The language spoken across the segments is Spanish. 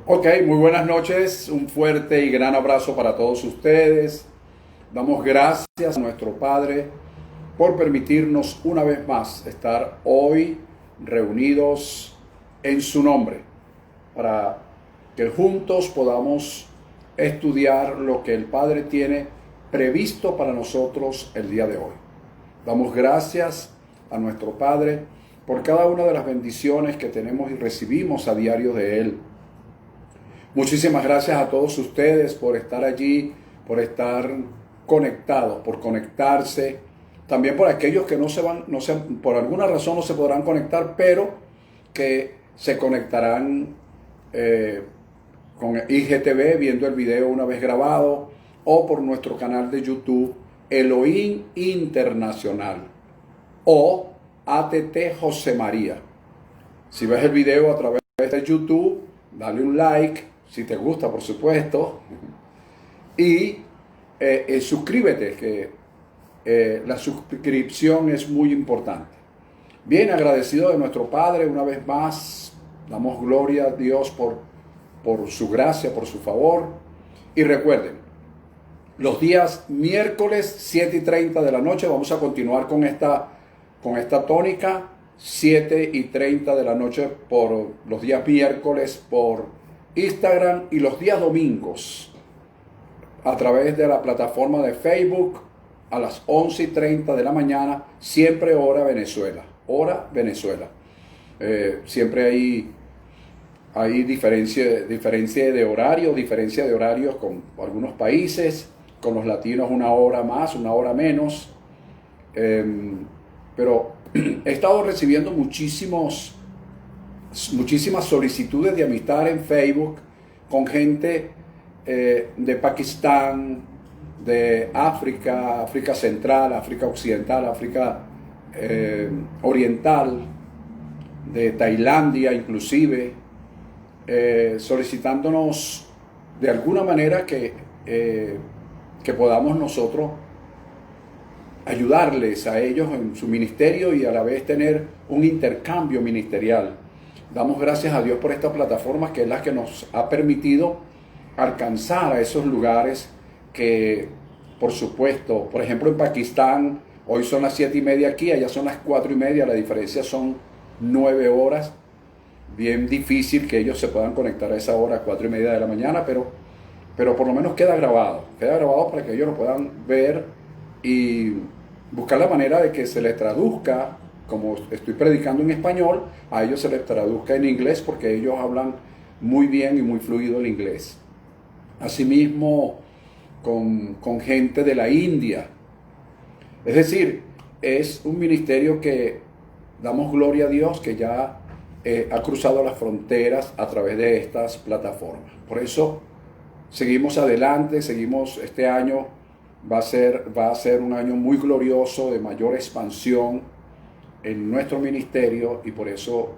Ok, muy buenas noches, un fuerte y gran abrazo para todos ustedes. Damos gracias a nuestro Padre por permitirnos una vez más estar hoy reunidos en su nombre, para que juntos podamos estudiar lo que el Padre tiene previsto para nosotros el día de hoy. Damos gracias a nuestro Padre por cada una de las bendiciones que tenemos y recibimos a diario de Él. Muchísimas gracias a todos ustedes por estar allí, por estar conectados, por conectarse. También por aquellos que por alguna razón no se podrán conectar, pero que se conectarán con IGTV viendo el video una vez grabado o por nuestro canal de YouTube Elohim Internacional o ATT José María. Si ves el video a través de YouTube, dale un like, si te gusta, por supuesto, y suscríbete, que la suscripción es muy importante. Bien, agradecido de nuestro Padre, una vez más, damos gloria a Dios por su gracia, por su favor. Y recuerden, los días miércoles 7:30 de la noche vamos a continuar con esta tónica. 7:30 de la noche por los días miércoles por Instagram, y los días domingos a través de la plataforma de Facebook a las 11:30 de la mañana, siempre hora Venezuela. Hora Venezuela. Siempre hay diferencia de horario, diferencia de horarios con algunos países, con los latinos una hora más, una hora menos. Pero he estado recibiendo muchísimas solicitudes de amistad en Facebook con gente de Pakistán, de África, África Central, África Occidental, África Oriental, de Tailandia inclusive, solicitándonos de alguna manera que podamos nosotros ayudarles a ellos en su ministerio y a la vez tener un intercambio ministerial. Damos gracias a Dios por esta plataforma, que es la que nos ha permitido alcanzar a esos lugares que, por supuesto, por ejemplo en Pakistán, hoy son las 7:30 aquí, allá son las 4:30, la diferencia son 9 horas. Bien difícil que ellos se puedan conectar a esa hora, 4:30 de la mañana, pero por lo menos queda grabado para que ellos lo puedan ver y buscar la manera de que se les traduzca. Como estoy predicando en español, a ellos se les traduzca en inglés, porque ellos hablan muy bien y muy fluido el inglés. Asimismo, con gente de la India. Es decir, es un ministerio que damos gloria a Dios, que ya ha cruzado las fronteras a través de estas plataformas. Por eso seguimos adelante, este año va a ser un año muy glorioso, de mayor expansión en nuestro ministerio, y por eso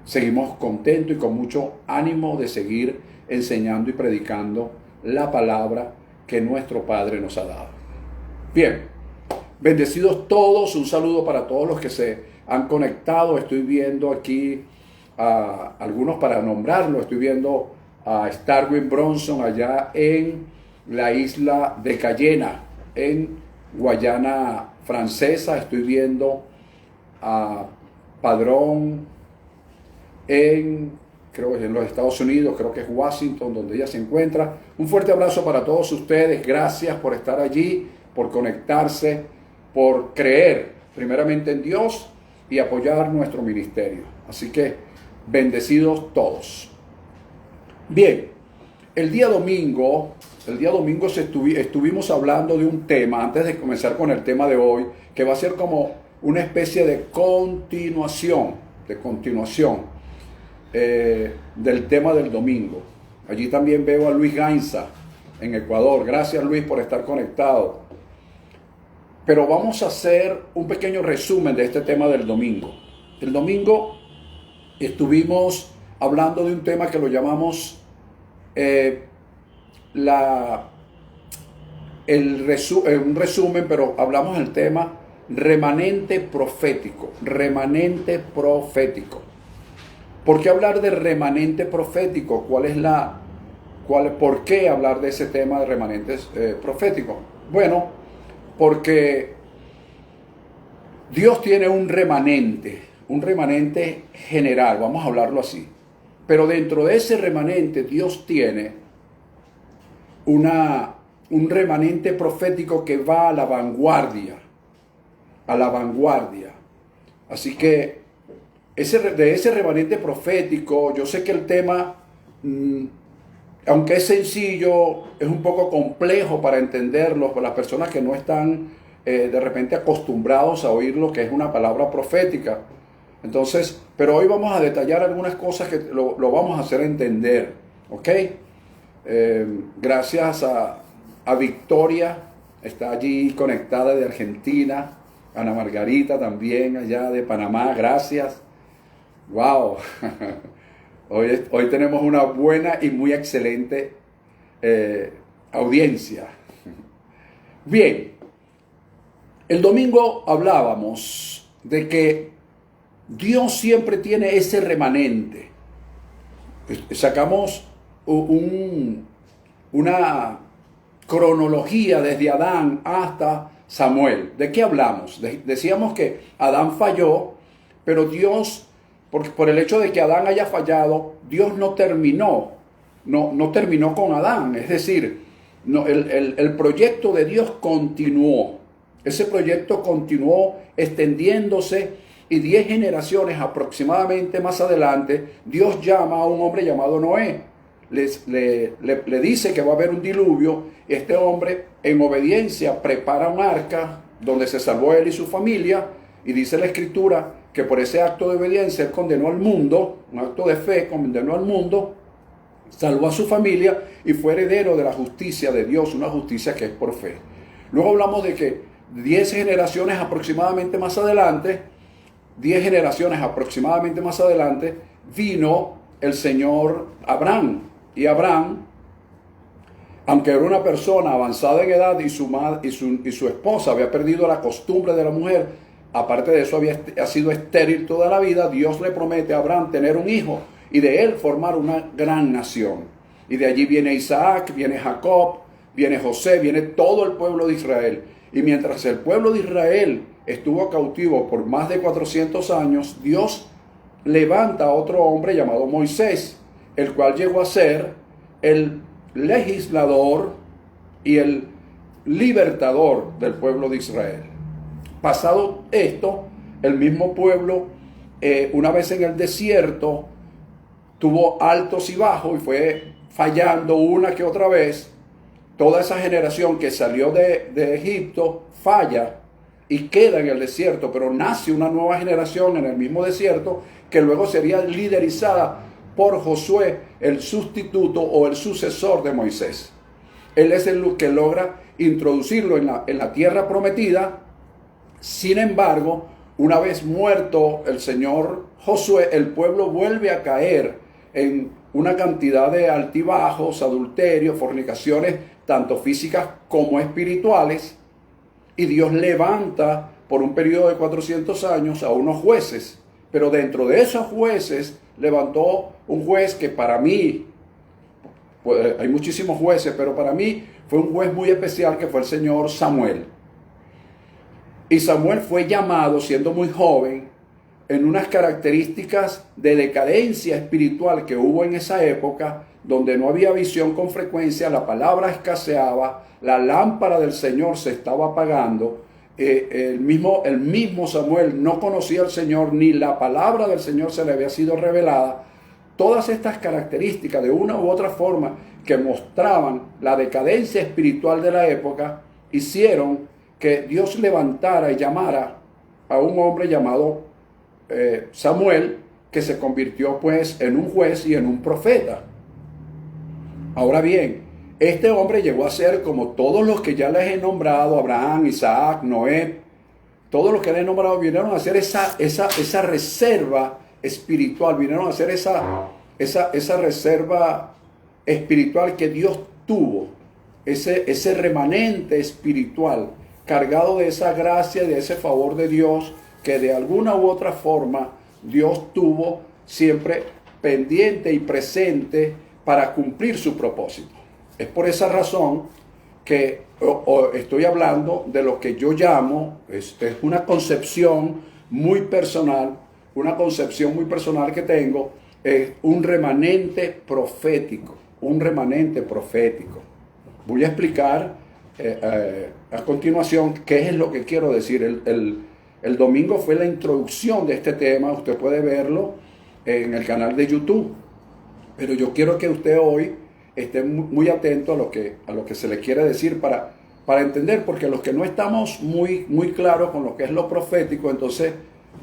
seguimos contentos y con mucho ánimo de seguir enseñando y predicando la palabra que nuestro Padre nos ha dado. Bien, bendecidos todos, un saludo para todos los que se han conectado. Estoy viendo aquí a algunos para nombrarlo. Estoy viendo a Starwin Bronson allá en la isla de Cayena, en Guayana Francesa. Estoy viendo a Padrón creo que en los Estados Unidos, creo que es Washington donde ella se encuentra. Un fuerte abrazo para todos ustedes. Gracias por estar allí, por conectarse, por creer primeramente en Dios y apoyar nuestro ministerio. Así que bendecidos todos. Bien, el día domingo estuvimos hablando de un tema, antes de comenzar con el tema de hoy, que va a ser como una especie de continuación del tema del domingo. Allí también veo a Luis Gainza en Ecuador. Gracias, Luis, por estar conectado. Pero vamos a hacer un pequeño resumen de este tema del domingo. El domingo estuvimos hablando de un tema que lo llamamos un resumen, pero hablamos del tema remanente profético. ¿Por qué hablar de remanente profético? ¿Por qué hablar de ese tema de remanentes proféticos? Bueno, porque Dios tiene un remanente general, vamos a hablarlo así. Pero dentro de ese remanente Dios tiene un remanente profético que va a la vanguardia. Así que de ese remanente profético, yo sé que el tema, aunque es sencillo, es un poco complejo para entenderlo para las personas que no están de repente acostumbrados a oír lo que es una palabra profética. Entonces, pero hoy vamos a detallar algunas cosas que lo vamos a hacer entender, ¿ok? Gracias a Victoria, está allí conectada de Argentina, Ana Margarita también allá de Panamá, gracias. Wow, hoy tenemos una buena y muy excelente audiencia. Bien, el domingo hablábamos de que Dios siempre tiene ese remanente. Sacamos una cronología desde Adán hasta Samuel. ¿De qué hablamos? Decíamos que Adán falló, pero Dios, por el hecho de que Adán haya fallado, Dios no terminó con Adán. Es decir, el proyecto de Dios continuó. Ese proyecto continuó extendiéndose y 10 generaciones aproximadamente más adelante, Dios llama a un hombre llamado Noé. Le dice que va a haber un diluvio. Este hombre, en obediencia, prepara un arca donde se salvó él y su familia. Y dice la Escritura que por ese acto de obediencia él condenó al mundo, un acto de fe, condenó al mundo, salvó a su familia y fue heredero de la justicia de Dios, una justicia que es por fe. Luego hablamos de que 10 generaciones aproximadamente más adelante, vino el Señor Abraham. Y Abraham, aunque era una persona avanzada en edad y su esposa había perdido la costumbre de la mujer, aparte de eso ha sido estéril toda la vida, Dios le promete a Abraham tener un hijo y de él formar una gran nación. Y de allí viene Isaac, viene Jacob, viene José, viene todo el pueblo de Israel. Y mientras el pueblo de Israel estuvo cautivo por más de 400 años, Dios levanta a otro hombre llamado Moisés, el cual llegó a ser el legislador y el libertador del pueblo de Israel. Pasado esto, el mismo pueblo, una vez en el desierto, tuvo altos y bajos y fue fallando una que otra vez. Toda esa generación que salió de Egipto falla y queda en el desierto, pero nace una nueva generación en el mismo desierto que luego sería liderizada por Josué, el sustituto o el sucesor de Moisés. Él es el que logra introducirlo en la tierra prometida. Sin embargo, una vez muerto el señor Josué, el pueblo vuelve a caer en una cantidad de altibajos, adulterios, fornicaciones, tanto físicas como espirituales, y Dios levanta por un periodo de 400 años a unos jueces, pero dentro de esos jueces levantó un juez que para mí, pues, hay muchísimos jueces, pero para mí fue un juez muy especial que fue el señor Samuel. Y Samuel fue llamado siendo muy joven en unas características de decadencia espiritual que hubo en esa época, donde no había visión con frecuencia, la palabra escaseaba, la lámpara del Señor se estaba apagando, el mismo Samuel no conocía al Señor, ni la palabra del Señor se le había sido revelada. Todas estas características de una u otra forma que mostraban la decadencia espiritual de la época, hicieron que Dios levantara y llamara a un hombre llamado Samuel, que se convirtió pues en un juez y en un profeta. Ahora bien, este hombre llegó a ser como todos los que ya les he nombrado, Abraham, Isaac, Noé, todos los que les he nombrado vinieron a hacer esa reserva espiritual, vinieron a hacer esa reserva espiritual que Dios tuvo, ese remanente espiritual, cargado de esa gracia, de ese favor de Dios, que de alguna u otra forma Dios tuvo siempre pendiente y presente para cumplir su propósito. Es por esa razón que estoy hablando de lo que yo llamo, es una concepción muy personal, que tengo, un remanente profético, Voy a explicar a continuación qué es lo que quiero decir. El domingo fue la introducción de este tema, usted puede verlo en el canal de YouTube, pero yo quiero que usted hoy esté muy atento a lo que se le quiere decir para entender, porque los que no estamos muy claros con lo que es lo profético, entonces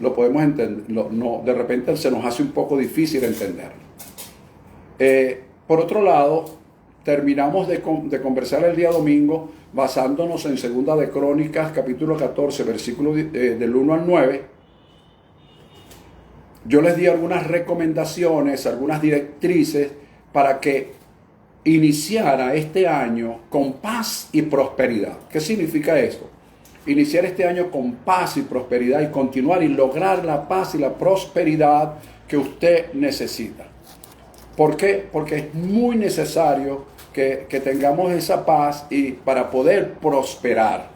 lo podemos entender, de repente se nos hace un poco difícil entenderlo. Por otro lado, terminamos de conversar el día domingo basándonos en Segunda de Crónicas, capítulo 14, versículo del 1 al 9. Yo les di algunas recomendaciones, algunas directrices para que iniciara este año con paz y prosperidad. ¿Qué significa esto? Iniciar este año con paz y prosperidad y continuar y lograr la paz y la prosperidad que usted necesita. ¿Por qué? Porque es muy necesario que tengamos esa paz y para poder prosperar.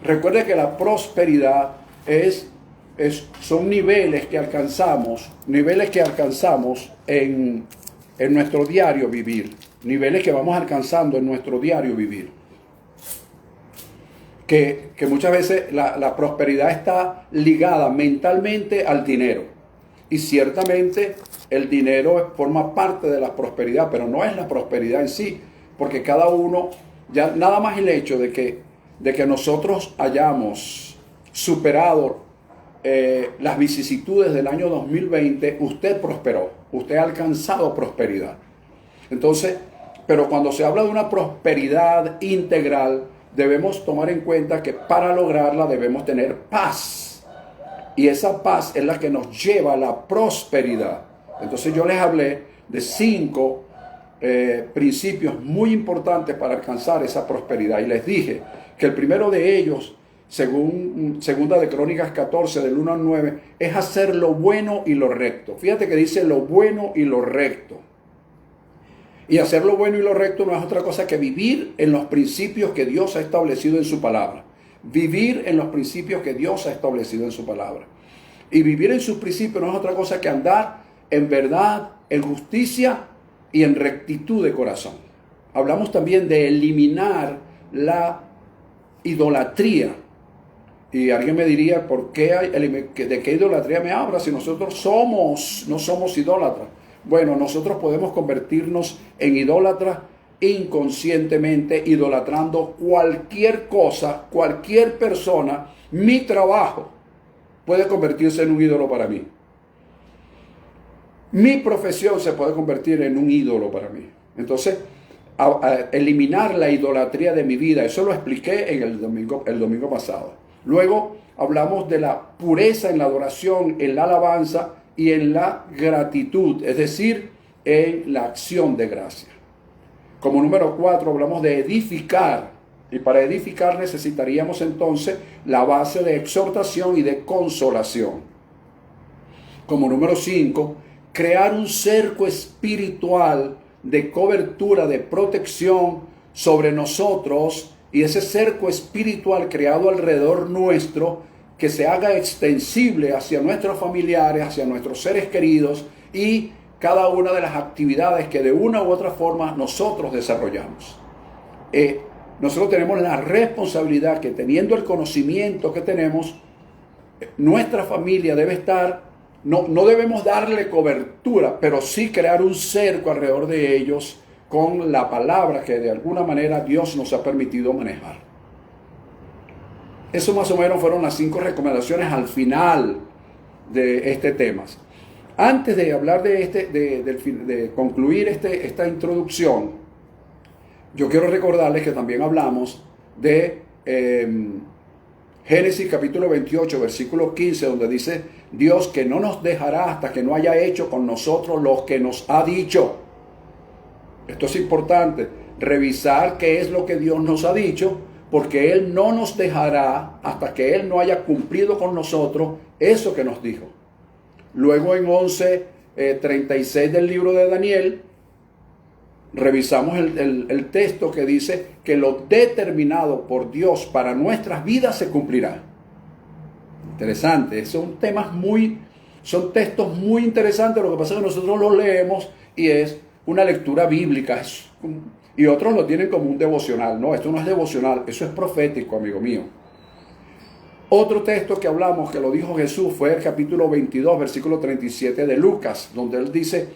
Recuerde que la prosperidad son niveles que alcanzamos en nuestro diario vivir, niveles que vamos alcanzando en nuestro diario vivir. Que muchas veces la prosperidad está ligada mentalmente al dinero. Y ciertamente el dinero forma parte de la prosperidad, pero no es la prosperidad en sí, porque cada uno, ya nada más el hecho de que nosotros hayamos superado las vicisitudes del año 2020, usted prosperó, usted ha alcanzado prosperidad. Entonces, pero cuando se habla de una prosperidad integral, debemos tomar en cuenta que para lograrla debemos tener paz. Y esa paz es la que nos lleva a la prosperidad. Entonces yo les hablé de 5 principios muy importantes para alcanzar esa prosperidad. Y les dije que el primero de ellos, según Segunda de Crónicas 14, del 1 al 9, es hacer lo bueno y lo recto. Fíjate que dice lo bueno y lo recto. Y hacer lo bueno y lo recto no es otra cosa que vivir en los principios que Dios ha establecido en su palabra. Vivir en los principios que Dios ha establecido en su palabra. Y vivir en sus principios no es otra cosa que andar en verdad, en justicia y en rectitud de corazón. Hablamos también de eliminar la idolatría. Y alguien me diría, ¿por qué de qué idolatría me habla si nosotros no somos idólatras? Bueno, nosotros podemos convertirnos en idólatras inconscientemente, idolatrando cualquier cosa, cualquier persona. Mi trabajo puede convertirse en un ídolo para mí. Mi profesión se puede convertir en un ídolo para mí. Entonces, a eliminar la idolatría de mi vida, eso lo expliqué en el domingo pasado. Luego hablamos de la pureza en la adoración, en la alabanza y en la gratitud, es decir, en la acción de gracia. Como número 4 hablamos de edificar, y para edificar necesitaríamos entonces la base de exhortación y de consolación. Como número 5, crear un cerco espiritual de cobertura, de protección sobre nosotros, y ese cerco espiritual creado alrededor nuestro, que se haga extensible hacia nuestros familiares, hacia nuestros seres queridos y cada una de las actividades que de una u otra forma nosotros desarrollamos. Nosotros tenemos la responsabilidad que, teniendo el conocimiento que tenemos, nuestra familia debe estar, no debemos darle cobertura, pero sí crear un cerco alrededor de ellos con la palabra que de alguna manera Dios nos ha permitido manejar. Eso más o menos fueron las 5 recomendaciones al final de este tema. Antes de hablar de concluir esta introducción, yo quiero recordarles que también hablamos de Génesis capítulo 28, versículo 15, donde dice Dios que no nos dejará hasta que no haya hecho con nosotros lo que nos ha dicho. Esto es importante, revisar qué es lo que Dios nos ha dicho, porque Él no nos dejará hasta que Él no haya cumplido con nosotros eso que nos dijo. Luego en 11 36 del libro de Daniel, revisamos el texto que dice que lo determinado por Dios para nuestras vidas se cumplirá. Interesante, son textos muy interesantes. Lo que pasa es que nosotros los leemos y es una lectura bíblica, y otros lo tienen como un devocional. No, esto no es devocional, eso es profético, amigo mío. Otro texto que hablamos, que lo dijo Jesús, fue el capítulo 22, versículo 37 de Lucas, donde él dice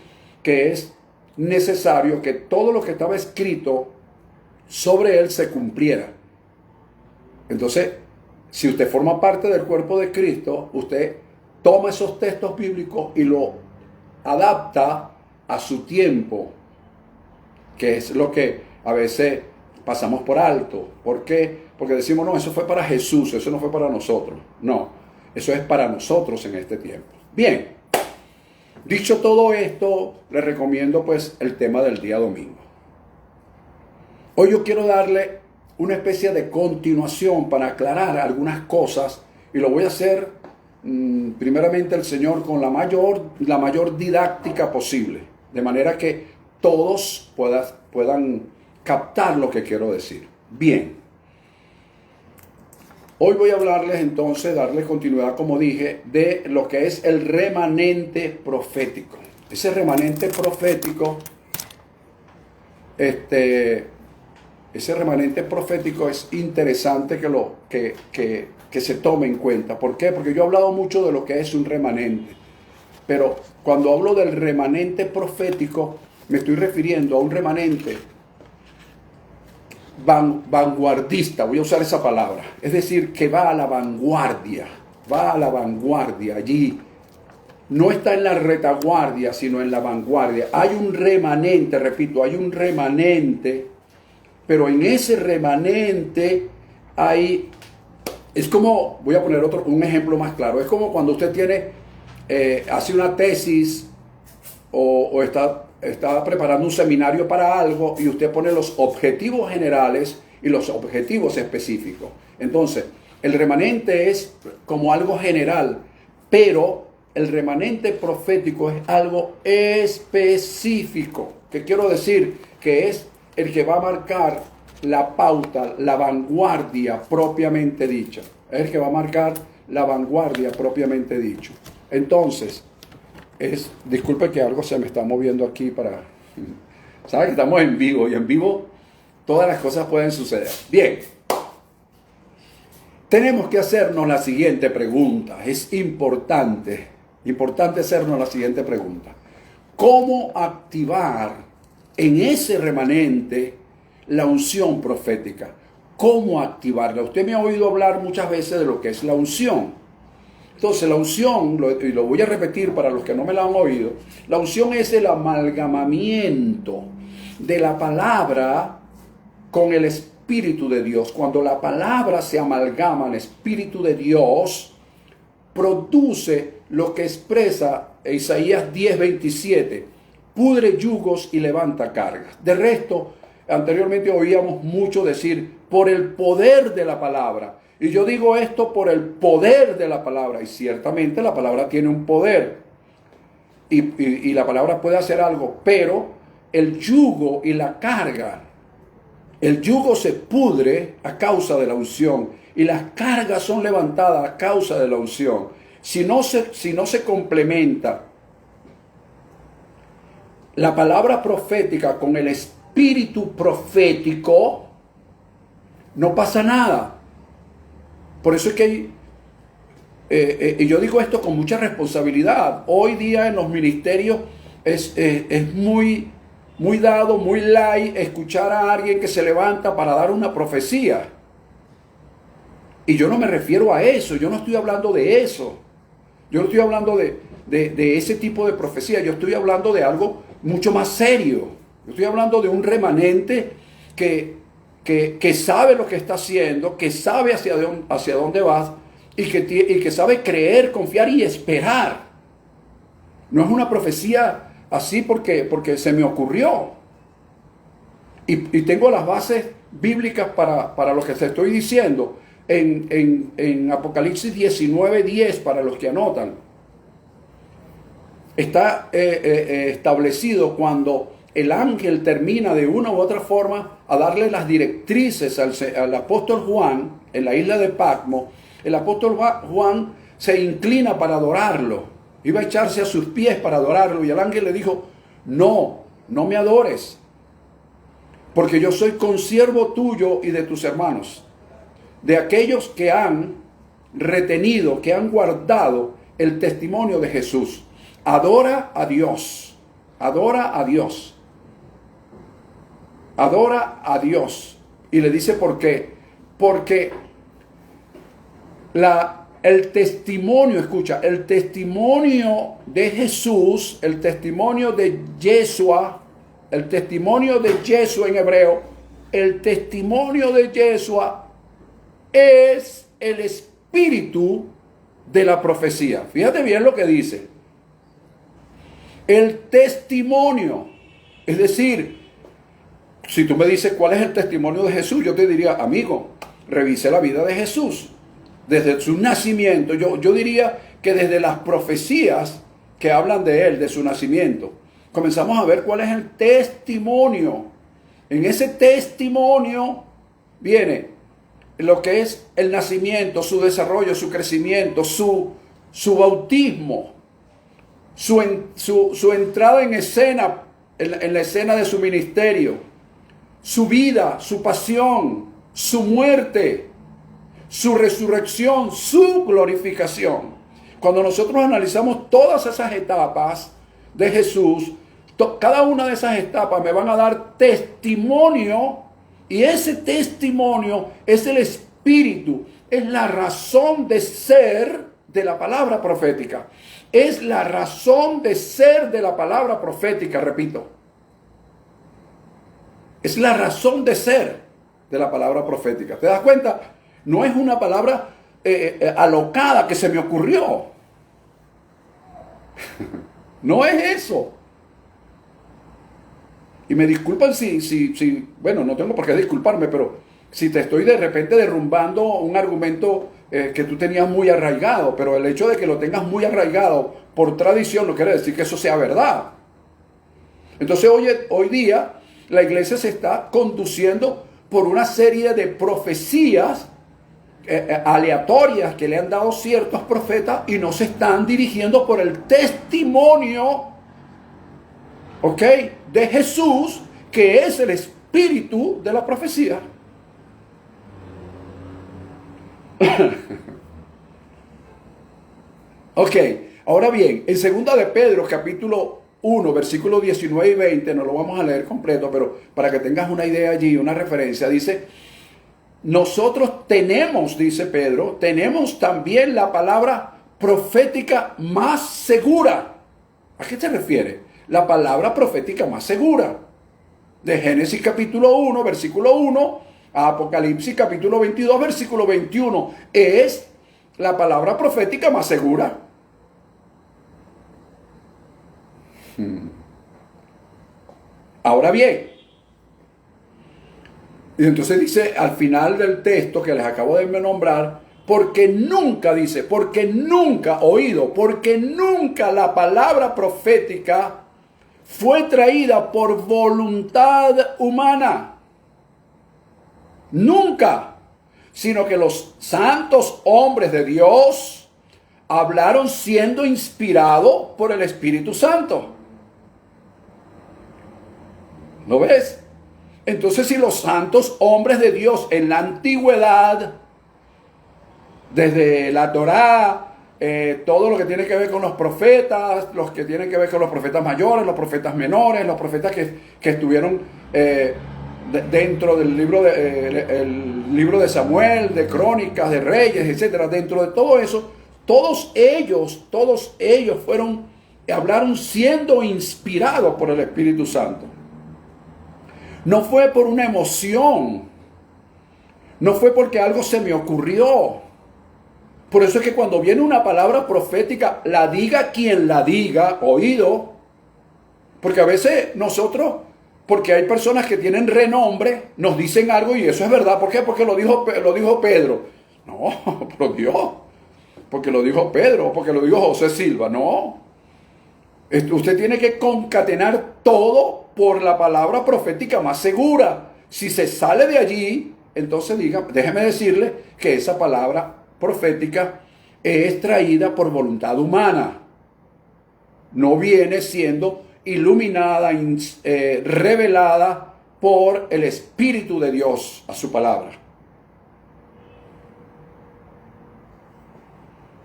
que es necesario que todo lo que estaba escrito sobre él se cumpliera. Entonces, si usted forma parte del cuerpo de Cristo, usted toma esos textos bíblicos y lo adapta a su tiempo, que es lo que a veces pasamos por alto. ¿Por qué? Porque decimos, no, eso fue para Jesús, eso no fue para nosotros. No, eso es para nosotros en este tiempo. Bien, dicho todo esto, les recomiendo pues el tema del día domingo. Hoy yo quiero darle una especie de continuación para aclarar algunas cosas, y lo voy a hacer primeramente el Señor con la mayor didáctica posible, de manera que todos puedan captar lo que quiero decir. Bien, hoy voy a hablarles entonces, darles continuidad, como dije, de lo que es el remanente profético. Ese remanente profético, ese remanente profético es interesante que se tome en cuenta. ¿Por qué? Porque yo he hablado mucho de lo que es un remanente, pero cuando hablo del remanente profético me estoy refiriendo a un remanente vanguardista, voy a usar esa palabra, es decir, que va a la vanguardia allí. No está en la retaguardia, sino en la vanguardia. Hay un remanente, repito, hay un remanente, pero en ese remanente es como, voy a poner un ejemplo más claro, es como cuando usted hace una tesis o está preparando un seminario para algo, y usted pone los objetivos generales y los objetivos específicos. Entonces, el remanente es como algo general, pero el remanente profético es algo específico. ¿Qué quiero decir? Que es el que va a marcar la pauta, la vanguardia propiamente dicha. Es el que va a marcar la vanguardia propiamente dicho. Entonces, disculpe que algo se me está moviendo aquí ¿sabe que estamos en vivo? Y en vivo todas las cosas pueden suceder. Bien, tenemos que hacernos la siguiente pregunta. Es importante hacernos la siguiente pregunta. ¿Cómo activar en ese remanente la unción profética? ¿Cómo activarla? Usted me ha oído hablar muchas veces de lo que es la unción. Entonces la unción, y lo voy a repetir para los que no me la han oído, la unción es el amalgamamiento de la palabra con el Espíritu de Dios. Cuando la palabra se amalgama al Espíritu de Dios, produce lo que expresa Isaías 10:27, pudre yugos y levanta cargas. De resto, anteriormente oíamos mucho decir, por el poder de la palabra. Y yo digo esto por el poder de la palabra, y ciertamente la palabra tiene un poder, y la palabra puede hacer algo, pero el yugo y la carga, el yugo se pudre a causa de la unción, y las cargas son levantadas a causa de la unción. Si no se complementa la palabra profética con el espíritu profético, no pasa nada. Por eso es que y yo digo esto con mucha responsabilidad. Hoy día en los ministerios es muy dado, muy light escuchar a alguien que se levanta para dar una profecía. Y yo no me refiero a eso, yo no estoy hablando de eso. Yo no estoy hablando de ese tipo de profecía, yo estoy hablando de algo mucho más serio. Yo estoy hablando de un remanente que sabe lo que está haciendo, que sabe hacia dónde va, y que sabe creer, confiar y esperar. No es una profecía así porque se me ocurrió. Y tengo las bases bíblicas para lo que te estoy diciendo en Apocalipsis 19:10, para los que anotan. está establecido cuando el ángel termina de una u otra forma a darle las directrices al apóstol Juan en la isla de Patmos. El apóstol Juan se inclina para adorarlo. Iba a echarse a sus pies para adorarlo y el ángel le dijo, no me adores, porque yo soy consiervo tuyo y de tus hermanos, de aquellos que han retenido, que han guardado el testimonio de Jesús. Adora a Dios, adora a Dios, adora a Dios. Y le dice por qué. Porque el testimonio, escucha, el testimonio de Jesús, el testimonio de Yeshua, el testimonio de Yeshua en hebreo, el testimonio de Yeshua es el espíritu de la profecía. Fíjate bien lo que dice. El testimonio, es decir, si tú me dices cuál es el testimonio de Jesús, yo te diría, amigo, revise la vida de Jesús. Desde su nacimiento, yo diría que desde las profecías que hablan de él, de su nacimiento, comenzamos a ver cuál es el testimonio. En ese testimonio viene lo que es el nacimiento, su desarrollo, su crecimiento, su bautismo, su entrada en escena, en la escena de su ministerio, su vida, su pasión, su muerte, su resurrección, su glorificación. Cuando nosotros analizamos todas esas etapas de Jesús, cada una de esas etapas me van a dar testimonio, y ese testimonio es el espíritu, es la razón de ser de la palabra profética. Es la razón de ser de la palabra profética, repito. Es la razón de ser de la palabra profética. ¿Te das cuenta? No es una palabra alocada que se me ocurrió. No es eso. Y me disculpan si, bueno, no tengo por qué disculparme, pero si te estoy de repente derrumbando un argumento que tú tenías muy arraigado, pero el hecho de que lo tengas muy arraigado por tradición no quiere decir que eso sea verdad. Entonces hoy día la iglesia se está conduciendo por una serie de profecías aleatorias que le han dado ciertos profetas y no se están dirigiendo por el testimonio, ¿ok?, de Jesús, que es el espíritu de la profecía. Ok, ahora bien, en 2 de Pedro, capítulo 1, versículos 19 y 20, no lo vamos a leer completo, pero para que tengas una idea allí, una referencia, dice: nosotros tenemos, dice Pedro, tenemos también la palabra profética más segura. ¿A qué se refiere? La palabra profética más segura. De Génesis capítulo 1, versículo 1, a Apocalipsis capítulo 22, versículo 21. Es la palabra profética más segura. Ahora bien, y entonces dice al final del texto que les acabo de nombrar, porque nunca la palabra profética fue traída por voluntad humana. Nunca. Sino que los santos hombres de Dios hablaron siendo inspirados por el Espíritu Santo. ¿Lo ves? Entonces, si los santos hombres de Dios en la antigüedad, desde la Torá, todo lo que tiene que ver con los profetas, los que tienen que ver con los profetas mayores, los profetas menores, los profetas que estuvieron dentro del el libro de Samuel, de Crónicas, de Reyes, etcétera, dentro de todo eso, todos ellos hablaron siendo inspirados por el Espíritu Santo. No fue por una emoción, no fue porque algo se me ocurrió. Por eso es que cuando viene una palabra profética, la diga quien la diga, oído. Porque a veces nosotros, porque hay personas que tienen renombre, nos dicen algo y eso es verdad. ¿Por qué? Porque lo dijo Pedro. No, por Dios. Porque lo dijo Pedro, porque lo dijo José Silva. No. Usted tiene que concatenar todo por la palabra profética más segura. Si se sale de allí, entonces déjeme decirle que esa palabra profética es traída por voluntad humana. No viene siendo iluminada, revelada por el Espíritu de Dios a su palabra.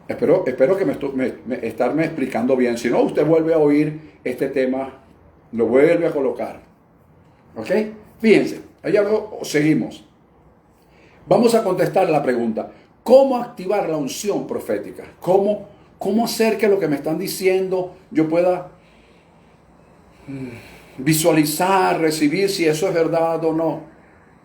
Espero que estarme explicando bien. Si no, usted vuelve a oír este tema, lo vuelve a colocar. ¿Ok? Fíjense, allá luego seguimos. Vamos a contestar la pregunta: ¿cómo activar la unción profética? ¿Cómo hacer que lo que me están diciendo yo pueda visualizar, recibir si eso es verdad o no?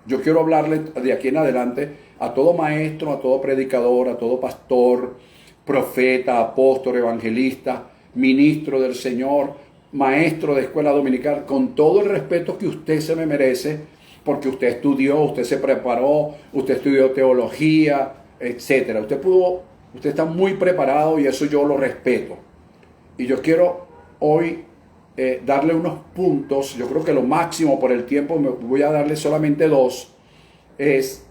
Yo quiero hablarle de aquí en adelante a todo maestro, a todo predicador, a todo pastor, profeta, apóstol, evangelista, ministro del Señor, maestro de escuela dominical, con todo el respeto que usted se me merece, porque usted estudió, usted se preparó, usted estudió teología, etcétera. Usted está muy preparado y eso yo lo respeto. Y yo quiero hoy darle unos puntos. Yo creo que lo máximo por el tiempo, voy a darle solamente 2, es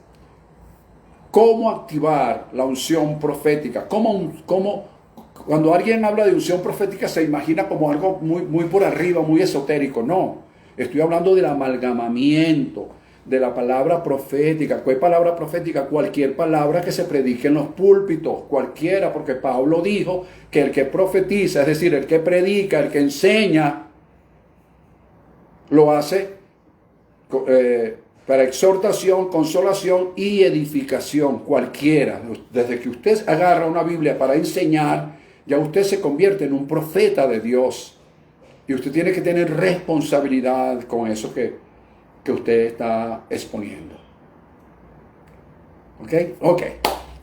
cómo activar la unción profética. Cuando alguien habla de unción profética se imagina como algo muy por arriba, muy esotérico. No, estoy hablando del amalgamamiento de la palabra profética. ¿Cuál palabra profética? Cualquier palabra que se predique en los púlpitos, cualquiera, porque Pablo dijo que el que profetiza, es decir, el que predica, el que enseña, lo hace para exhortación, consolación y edificación, cualquiera. Desde que usted agarra una Biblia para enseñar, ya usted se convierte en un profeta de Dios. Y usted tiene que tener responsabilidad con eso que usted está exponiendo. ¿Ok?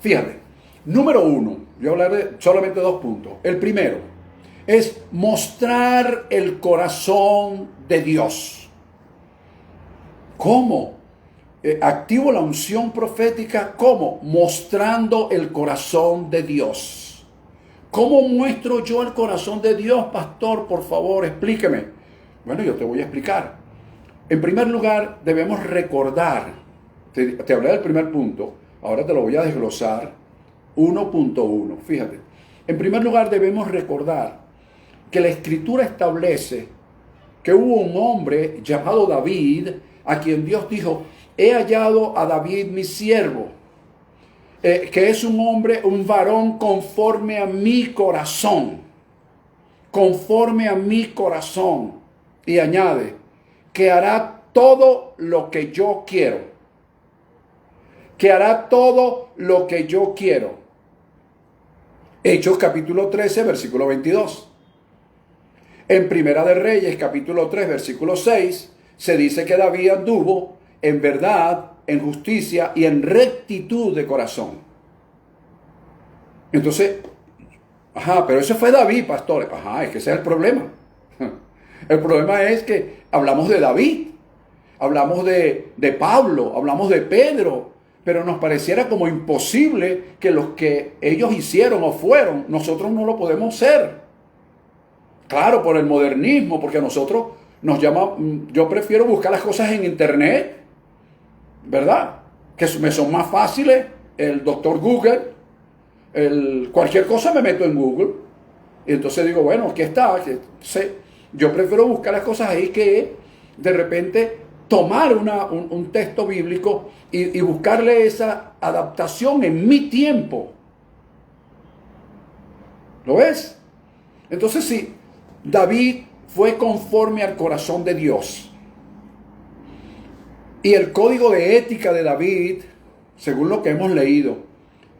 Fíjate. Número 1, yo hablaré solamente 2 puntos. El primero es mostrar el corazón de Dios. ¿Cómo? Activo la unción profética. ¿Cómo? Mostrando el corazón de Dios. ¿Cómo muestro yo el corazón de Dios, pastor? Por favor, explíqueme. Bueno, yo te voy a explicar. En primer lugar, debemos recordar. Te hablé del primer punto, ahora te lo voy a desglosar. 1.1, fíjate. En primer lugar, debemos recordar que la Escritura establece que hubo un hombre llamado David, a quien Dios dijo: he hallado a David mi siervo, que es un hombre, un varón conforme a mi corazón. Conforme a mi corazón. Y añade, que hará todo lo que yo quiero. Que hará todo lo que yo quiero. Hechos capítulo 13, versículo 22. En Primera de Reyes, capítulo 3, versículo 6, se dice que David anduvo en verdad, en justicia y en rectitud de corazón. Entonces, pero eso fue David, pastor. Es que ese es el problema. El problema es que hablamos de David, hablamos de Pablo, hablamos de Pedro, pero nos pareciera como imposible que los que ellos hicieron o fueron, nosotros no lo podemos ser. Claro, por el modernismo, porque a nosotros nos llama, yo prefiero buscar las cosas en internet, ¿verdad? Que me son más fáciles, el doctor Google, cualquier cosa me meto en Google, y entonces digo, bueno, aquí está, yo prefiero buscar las cosas ahí que de repente tomar un texto bíblico y buscarle esa adaptación en mi tiempo. ¿Lo ves? Entonces sí, David fue conforme al corazón de Dios. Y el código de ética de David, según lo que hemos leído,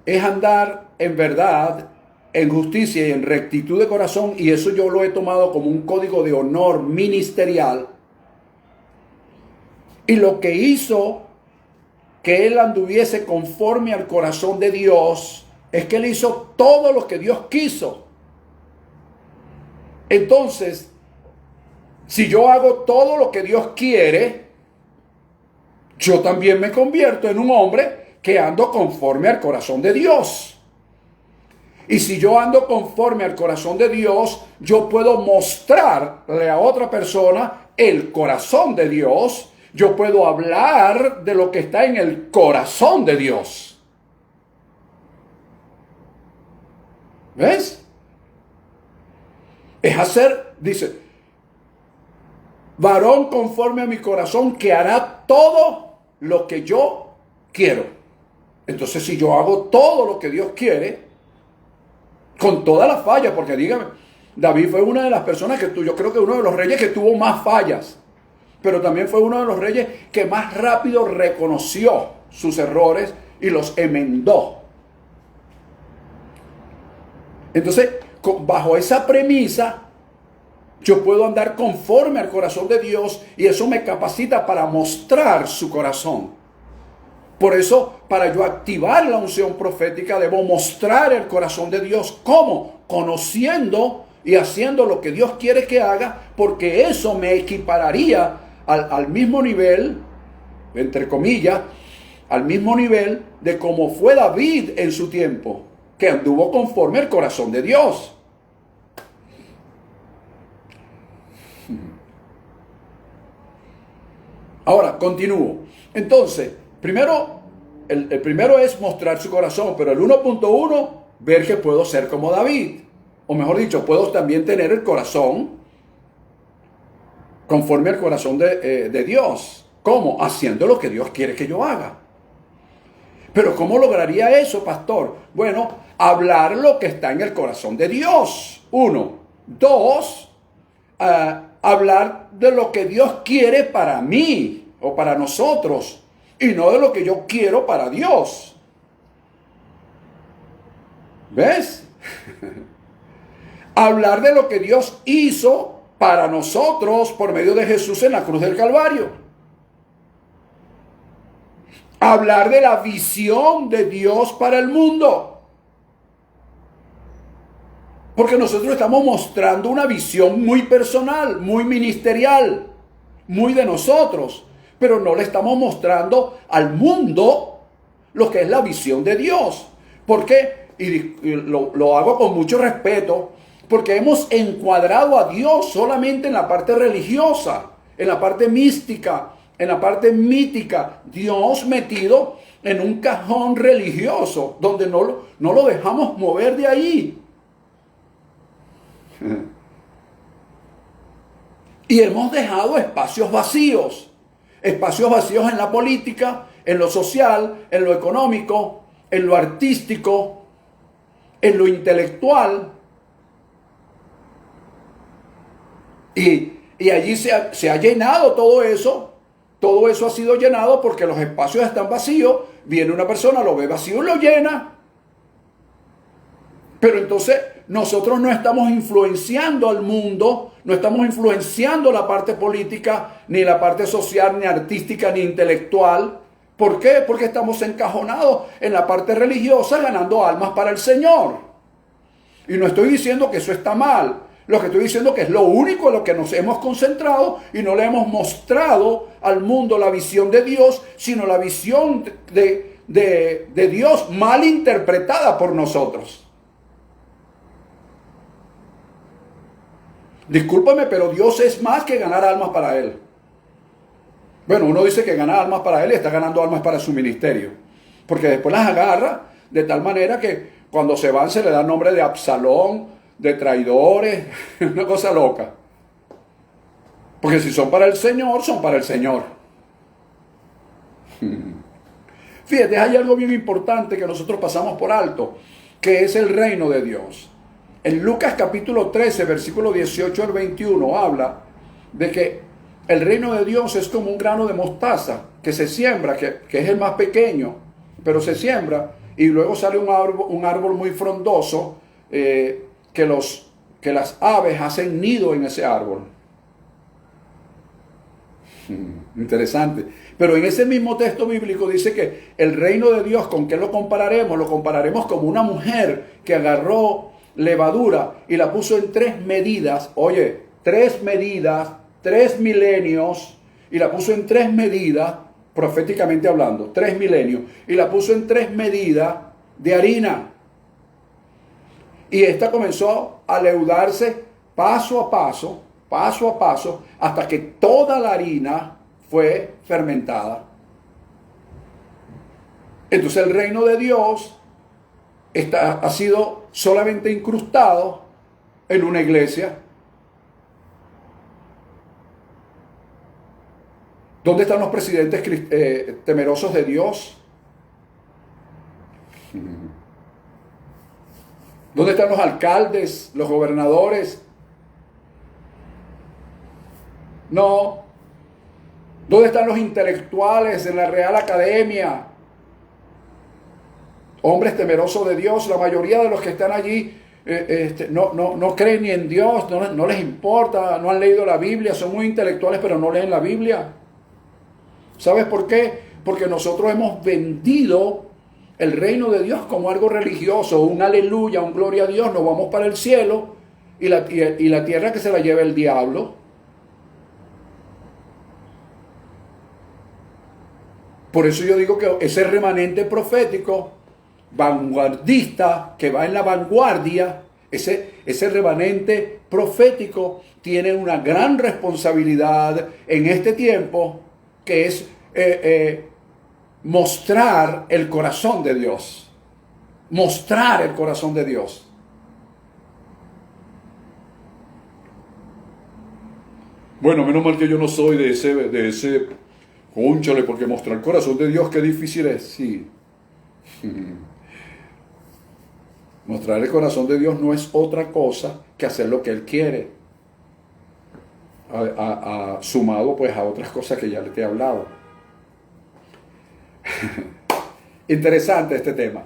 es andar en verdad, en justicia y en rectitud de corazón. Y eso yo lo he tomado como un código de honor ministerial. Y lo que hizo que él anduviese conforme al corazón de Dios es que él hizo todo lo que Dios quiso. Entonces, si yo hago todo lo que Dios quiere, yo también me convierto en un hombre que ando conforme al corazón de Dios. Y si yo ando conforme al corazón de Dios, yo puedo mostrarle a otra persona el corazón de Dios. Yo puedo hablar de lo que está en el corazón de Dios. ¿Ves? Es hacer, dice, varón conforme a mi corazón que hará todo lo que yo quiero. Entonces, si yo hago todo lo que Dios quiere, con todas las fallas, porque dígame, David fue una de las personas yo creo que uno de los reyes que tuvo más fallas, pero también fue uno de los reyes que más rápido reconoció sus errores y los enmendó. Entonces, bajo esa premisa, yo puedo andar conforme al corazón de Dios y eso me capacita para mostrar su corazón. Por eso, para yo activar la unción profética, debo mostrar el corazón de Dios. ¿Cómo? Conociendo y haciendo lo que Dios quiere que haga, porque eso me equipararía al mismo nivel, entre comillas, al mismo nivel de como fue David en su tiempo, que anduvo conforme al corazón de Dios. Ahora, continúo. Entonces, primero, el primero es mostrar su corazón, pero el 1.1, ver que puedo ser como David. O mejor dicho, puedo también tener el corazón conforme al corazón de Dios. ¿Cómo? Haciendo lo que Dios quiere que yo haga. Pero ¿cómo lograría eso, pastor? Bueno, hablar lo que está en el corazón de Dios. 1. 2, hablar de lo que Dios quiere para mí o para nosotros y no de lo que yo quiero para Dios. ¿Ves? Hablar de lo que Dios hizo para nosotros por medio de Jesús en la cruz del Calvario. Hablar de la visión de Dios para el mundo. Porque nosotros estamos mostrando una visión muy personal, muy ministerial, muy de nosotros. Pero no le estamos mostrando al mundo lo que es la visión de Dios. ¿Por qué? Y lo hago con mucho respeto, porque hemos encuadrado a Dios solamente en la parte religiosa, en la parte mística, en la parte mítica. Dios metido en un cajón religioso, donde no lo dejamos mover de ahí. Y hemos dejado espacios vacíos en la política, en lo social, en lo económico, en lo artístico, en lo intelectual. Y allí se ha llenado todo eso ha sido llenado porque los espacios están vacíos, viene una persona, lo ve vacío y lo llena. Pero entonces nosotros no estamos influenciando al mundo, no estamos influenciando la parte política, ni la parte social, ni artística, ni intelectual. ¿Por qué? Porque estamos encajonados en la parte religiosa ganando almas para el Señor. Y no estoy diciendo que eso está mal. Lo que estoy diciendo que es lo único en lo que nos hemos concentrado y no le hemos mostrado al mundo la visión de Dios, sino la visión de Dios mal interpretada por nosotros. Discúlpame, pero Dios es más que ganar almas para Él. Bueno, uno dice que gana almas para Él y está ganando almas para su ministerio. Porque después las agarra de tal manera que cuando se van se le da nombre de Absalón, de traidores, una cosa loca. Porque si son para el Señor, son para el Señor. Fíjate, hay algo bien importante que nosotros pasamos por alto, que es el reino de Dios. En Lucas capítulo 13, versículo 18 al 21, habla de que el reino de Dios es como un grano de mostaza que se siembra, que es el más pequeño, pero se siembra y luego sale un árbol muy frondoso que las aves hacen nido en ese árbol. Interesante. Pero en ese mismo texto bíblico dice que el reino de Dios, ¿con qué lo compararemos? Lo compararemos como una mujer que agarró levadura y la puso en 3 medidas. Oye, 3 medidas, 3 milenios, y la puso en 3 medidas, proféticamente hablando, 3 milenios, y la puso en 3 medidas de harina. Y esta comenzó a leudarse paso a paso, hasta que toda la harina fue fermentada. Entonces el reino de Dios ha sido solamente incrustado en una iglesia. ¿Dónde están los presidentes temerosos de Dios? ¿Dónde están los alcaldes, los gobernadores? No. ¿Dónde están los intelectuales en la Real Academia? Hombres temerosos de Dios. La mayoría de los que están allí no creen ni en Dios, no les importa, no han leído la Biblia, son muy intelectuales pero no leen la Biblia. ¿Sabes por qué? Porque nosotros hemos vendido el reino de Dios como algo religioso, un aleluya, un gloria a Dios, nos vamos para el cielo y la tierra que se la lleva el diablo. Por eso yo digo que ese remanente profético, vanguardista, que va en la vanguardia, ese remanente profético tiene una gran responsabilidad en este tiempo, que es mostrar el corazón de Dios. Mostrar el corazón de Dios. Bueno, menos mal que yo no soy de ese, cónchale, porque mostrar el corazón de Dios, qué difícil es, sí. Mostrar el corazón de Dios no es otra cosa que hacer lo que Él quiere. Sumado pues a otras cosas que ya te he hablado. Interesante este tema.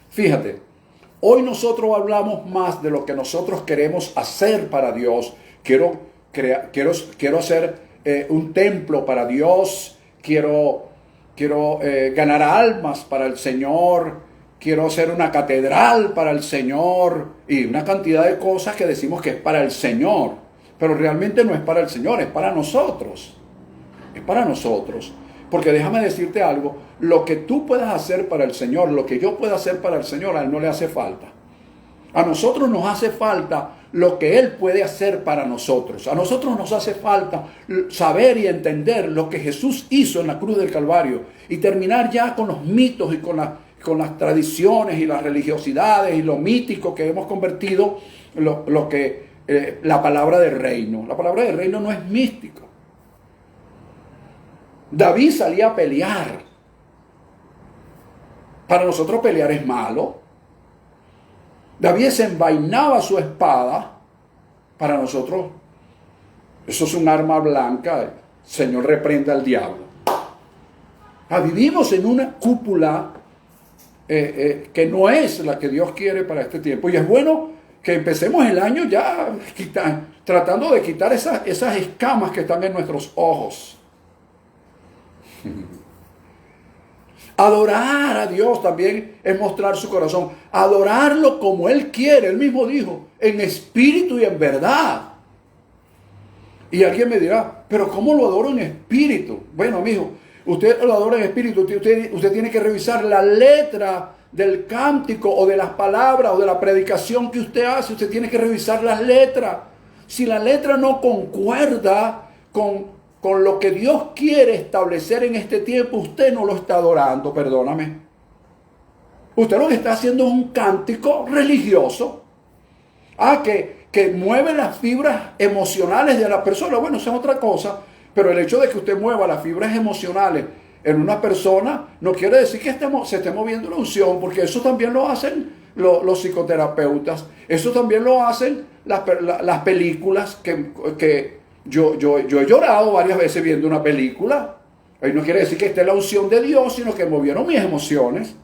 Fíjate, hoy nosotros hablamos más de lo que nosotros queremos hacer para Dios. Quiero hacer un templo para Dios. Quiero ganar almas para el Señor. Quiero hacer una catedral para el Señor. Y una cantidad de cosas que decimos que es para el Señor. Pero realmente no es para el Señor, es para nosotros. Es para nosotros. Porque déjame decirte algo, lo que tú puedas hacer para el Señor, lo que yo pueda hacer para el Señor, a Él no le hace falta. A nosotros nos hace falta lo que Él puede hacer para nosotros. A nosotros nos hace falta saber y entender lo que Jesús hizo en la cruz del Calvario. Y terminar ya con los mitos y con las tradiciones y las religiosidades y lo mítico que hemos convertido la palabra del reino. La palabra del reino no es místico. David salía a pelear. Para nosotros pelear es malo. David desenvainaba su espada. Para nosotros eso es un arma blanca. Señor, reprenda al diablo. Vivimos en una cúpula que no es la que Dios quiere para este tiempo. Y es bueno que empecemos el año ya tratando de quitar esas escamas que están en nuestros ojos. Adorar a Dios también es mostrar su corazón. Adorarlo como Él quiere. Él mismo dijo, en espíritu y en verdad. Y alguien me dirá, pero ¿cómo lo adoro en espíritu? Bueno, mijo, usted lo adora en espíritu. Usted tiene que revisar la letra del cántico o de las palabras o de la predicación que usted hace. Usted tiene que revisar las letras. Si la letra no concuerda con lo que Dios quiere establecer en este tiempo, usted no lo está adorando, perdóname. Usted lo que está haciendo es un cántico religioso. Que mueve las fibras emocionales de la persona. Bueno, eso es otra cosa. Pero el hecho de que usted mueva las fibras emocionales en una persona no quiere decir que se esté moviendo la unción, porque eso también lo hacen los psicoterapeutas. Eso también lo hacen las películas que yo he llorado varias veces viendo una película. Ahí no quiere decir que esté la unción de Dios, sino que movieron mis emociones.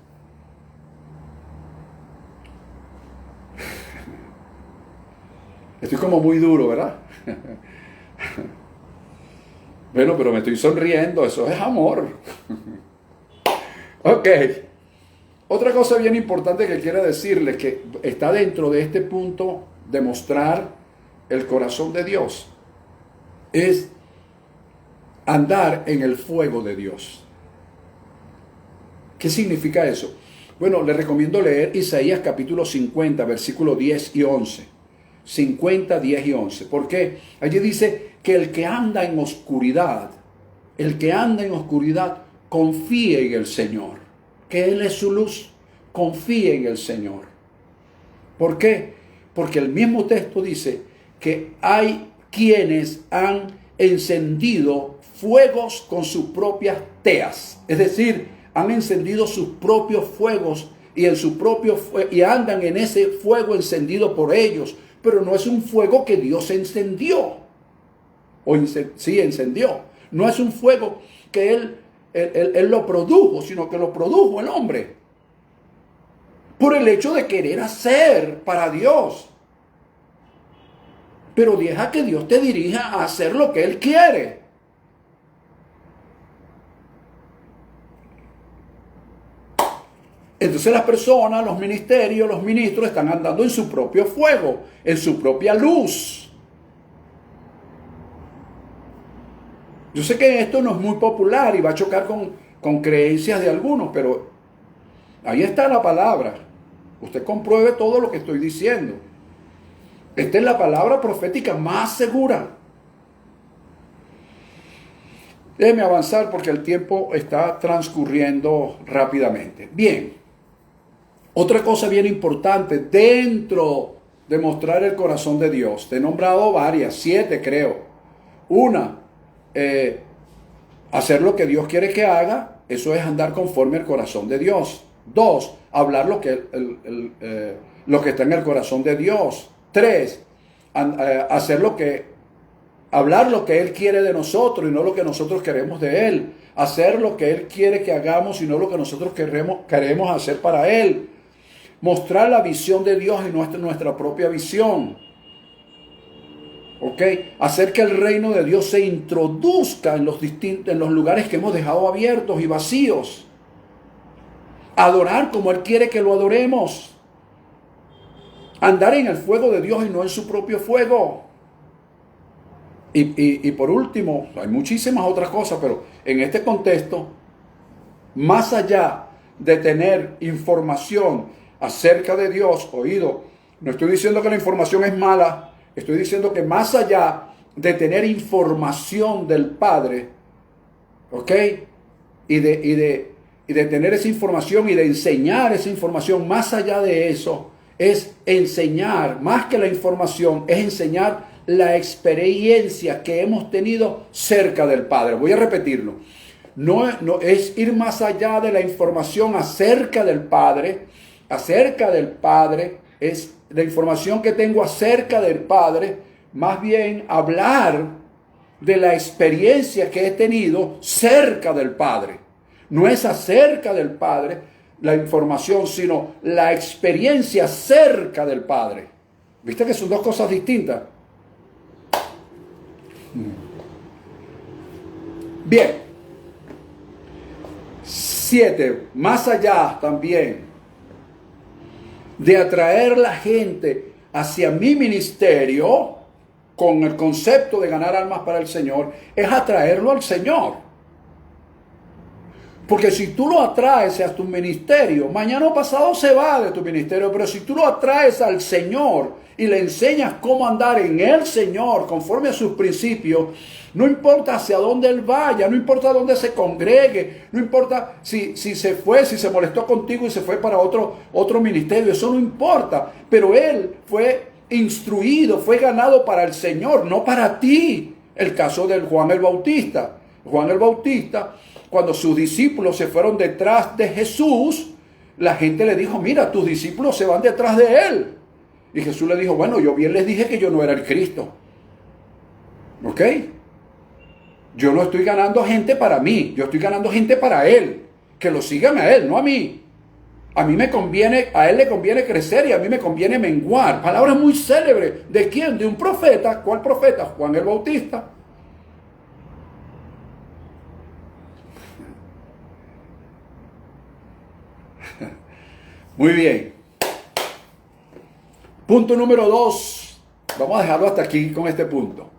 Estoy como muy duro, ¿verdad? Bueno, pero me estoy sonriendo, eso es amor. Ok. Otra cosa bien importante que quiero decirles, que está dentro de este punto de mostrar el corazón de Dios, es andar en el fuego de Dios. ¿Qué significa eso? Bueno, le recomiendo leer Isaías capítulo 50, versículos 10 y 11. 50, 10 y 11. ¿Por qué? Allí dice que el que anda en oscuridad, confíe en el Señor, que Él es su luz, confíe en el Señor. ¿Por qué? Porque el mismo texto dice que hay quienes han encendido fuegos con sus propias teas, es decir, han encendido sus propios fuegos y andan en ese fuego encendido por ellos, pero no es un fuego que Dios encendió, sí encendió, no es un fuego que él lo produjo, sino que lo produjo el hombre, por el hecho de querer hacer para Dios. Pero deja que Dios te dirija a hacer lo que Él quiere. Entonces las personas, los ministerios, los ministros están andando en su propio fuego, en su propia luz. Yo sé que esto no es muy popular y va a chocar con creencias de algunos, pero ahí está la palabra. Usted compruebe todo lo que estoy diciendo. Esta es la palabra profética más segura. Déjeme avanzar porque el tiempo está transcurriendo rápidamente. Bien. Otra cosa bien importante dentro de mostrar el corazón de Dios. Te he nombrado varias, 7 creo. Una, hacer lo que Dios quiere que haga. Eso es andar conforme al corazón de Dios. 2, hablar lo que está en el corazón de Dios. 3, hablar lo que Él quiere de nosotros y no lo que nosotros queremos de Él. Hacer lo que Él quiere que hagamos y no lo que nosotros queremos hacer para Él. Mostrar la visión de Dios y nuestra propia visión. ¿Ok? Hacer que el reino de Dios se introduzca en los lugares que hemos dejado abiertos y vacíos. Adorar como Él quiere que lo adoremos. Andar en el fuego de Dios y no en su propio fuego. Y por último, hay muchísimas otras cosas, pero en este contexto, más allá de tener información acerca de Dios, no estoy diciendo que la información es mala, estoy diciendo que más allá de tener información del Padre, ¿ok? Y de tener esa información y de enseñar esa información, más allá de eso, es enseñar, más que la información, es enseñar la experiencia que hemos tenido cerca del Padre. Voy a repetirlo. No es ir más allá de la información acerca del Padre. Acerca del Padre es la información que tengo acerca del Padre, más bien hablar de la experiencia que he tenido cerca del Padre. No es acerca del Padre la información, sino la experiencia cerca del Padre. ¿Viste que son dos cosas distintas? Bien. 7. Más allá también de atraer la gente hacia mi ministerio con el concepto de ganar almas para el Señor, es atraerlo al Señor. Porque si tú lo atraes a tu ministerio, mañana o pasado se va de tu ministerio, pero si tú lo atraes al Señor y le enseñas cómo andar en el Señor conforme a sus principios, no importa hacia dónde Él vaya, no importa dónde se congregue, no importa si se fue, si se molestó contigo y se fue para otro ministerio, eso no importa. Pero Él fue instruido, fue ganado para el Señor, no para ti. El caso de Juan el Bautista. Juan el Bautista, cuando sus discípulos se fueron detrás de Jesús, la gente le dijo, mira, tus discípulos se van detrás de Él. Y Jesús le dijo, bueno, yo bien les dije que yo no era el Cristo. ¿Ok? Yo no estoy ganando gente para mí, yo estoy ganando gente para Él. Que lo sigan a Él, no a mí. A Él le conviene crecer y a mí me conviene menguar. Palabra muy célebre. ¿De quién? De un profeta. ¿Cuál profeta? Juan el Bautista. Muy bien. Punto número 2. Vamos a dejarlo hasta aquí con este punto.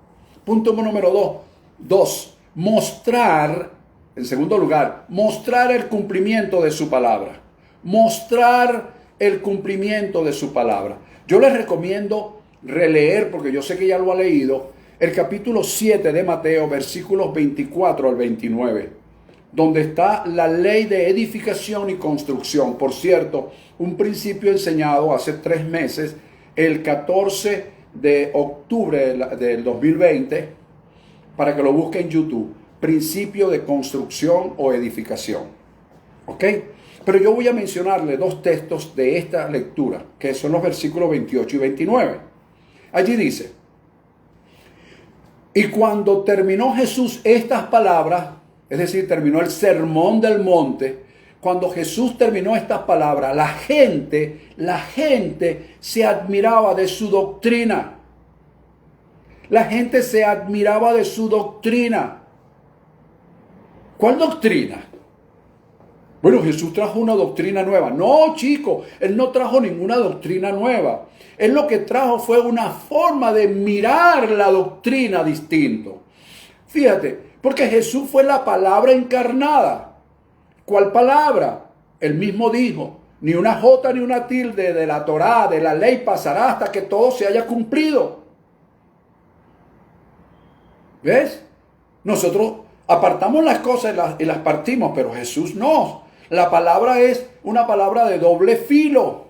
Punto número 2. Mostrar, en segundo lugar, mostrar el cumplimiento de su palabra. mostrar el cumplimiento de su palabra. Yo les recomiendo releer, porque yo sé que ya lo ha leído, el capítulo 7 de Mateo, versículos 24 al 29, donde está la ley de edificación y construcción. Por cierto, un principio enseñado hace 3 meses, el 14 de octubre del 2020, para que lo busque en YouTube, principio de construcción o edificación. ¿Ok? Pero yo voy a mencionarle 2 textos de esta lectura, que son los versículos 28 y 29. Allí dice: y cuando terminó Jesús estas palabras, es decir, terminó el sermón del monte, cuando Jesús terminó estas palabras, la gente se admiraba de su doctrina. La gente se admiraba de su doctrina. ¿Cuál doctrina? Bueno, Jesús trajo una doctrina nueva. No, chico, Él no trajo ninguna doctrina nueva. Él lo que trajo fue una forma de mirar la doctrina distinto. Fíjate, porque Jesús fue la palabra encarnada. ¿Cuál palabra? Él mismo dijo: ni una jota ni una tilde de la Torá, de la ley, pasará hasta que todo se haya cumplido. ¿Ves? Nosotros apartamos las cosas y las partimos, pero Jesús no. La palabra es una palabra de doble filo.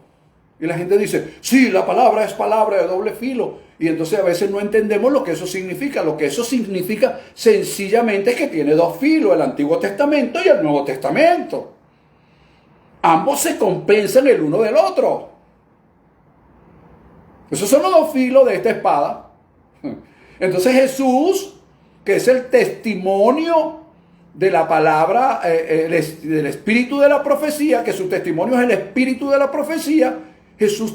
Y la gente dice: sí, la palabra es palabra de doble filo. Y entonces a veces no entendemos lo que eso significa. Lo que eso significa sencillamente es que tiene 2 filos, el Antiguo Testamento y el Nuevo Testamento. Ambos se compensan el uno del otro. Esos son los 2 filos de esta espada. Entonces Jesús, que es el testimonio de la palabra, del espíritu de la profecía, que su testimonio es el espíritu de la profecía, Jesús